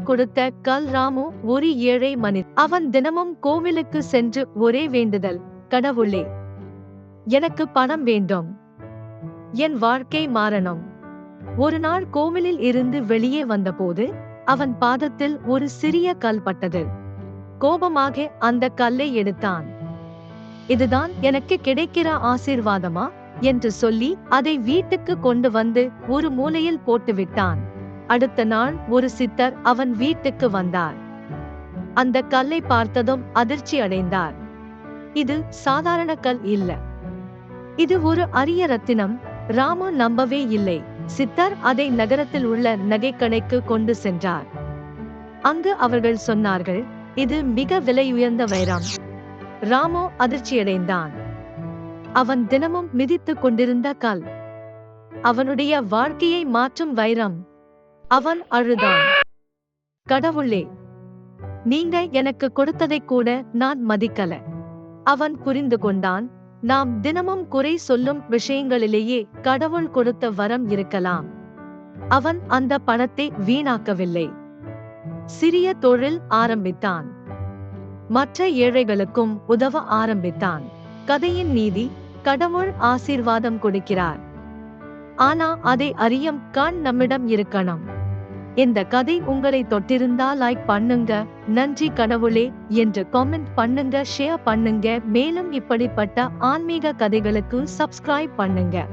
கொடுத்த கல். ராமு ஒரு ஏழை மனிதன். அவன் தினமும் கோவிலுக்கு சென்று ஒரே வேண்டுதல், கடவுளே, எனக்கு பணம் வேண்டும், என் வாழ்க்கை மாறணும். ஒரு நாள் கோவிலில் இருந்து வெளியே வந்தபோது அவன் பாதத்தில் ஒரு சிறிய கல் பட்டது. கோபமாக அந்த கல்லை எடுத்தான். இதுதான் எனக்கு கிடைக்கிற ஆசீர்வாதமா என்று சொல்லி அதை வீட்டுக்கு கொண்டு வந்து ஒரு மூலையில் போட்டுவிட்டான். அடுத்த நாள் ஒரு சித்தர் அவன் வீட்டுக்கு வந்தார். அந்த கல்லை பார்த்ததும் அதிர்ச்சி அடைந்தார். இது சாதாரண கல் இல்ல, இது ஒரு அரிய ரத்தினம். ராமு நம்பவே இல்லை. சித்தர் அதை நகரத்தில் உள்ள நகைக்கடைக்கு கொண்டு சென்றார். அங்கு அவர்கள் சொன்னார்கள், இது மிக விலையுயர்ந்த வைரம். ராமு அதிர்ச்சியடைந்தான். அவன் தினமும் மிதித்துக் கொண்டிருந்த கல் அவனுடைய வாழ்க்கையை மாற்றும் வைரம். அவன் அழுதான், கடவுளே, நீங்க எனக்கு கொடுத்ததை கூட நான் மதிக்கல. அவன் புரிந்து கொண்டான், நாம் தினமும் குறை சொல்லும் விஷயங்களிலேயே கடவுள் கொடுத்த வரம் இருக்கலாம். அவன் அந்த பணத்தை வீணாக்கவில்லை. சிறிய தொழில் ஆரம்பித்தான். மற்ற ஏழைகளுக்கும் உதவ ஆரம்பித்தான். கதையின் நீதி, கடவுள் ஆசீர்வாதம் கொடுக்கிறார். ஆனா அதை அறியும் கண் நம்மிடம் இருக்கணும். இந்த கதை உங்களை தொட்டிருந்தா லைக் பண்ணுங்க. நன்றி கடவுளே என்று காமெண்ட் பண்ணுங்க, ஷேர் பண்ணுங்க. மேலும் இப்படிப்பட்ட ஆன்மீக கதைகளுக்கு சப்ஸ்கிரைப் பண்ணுங்க.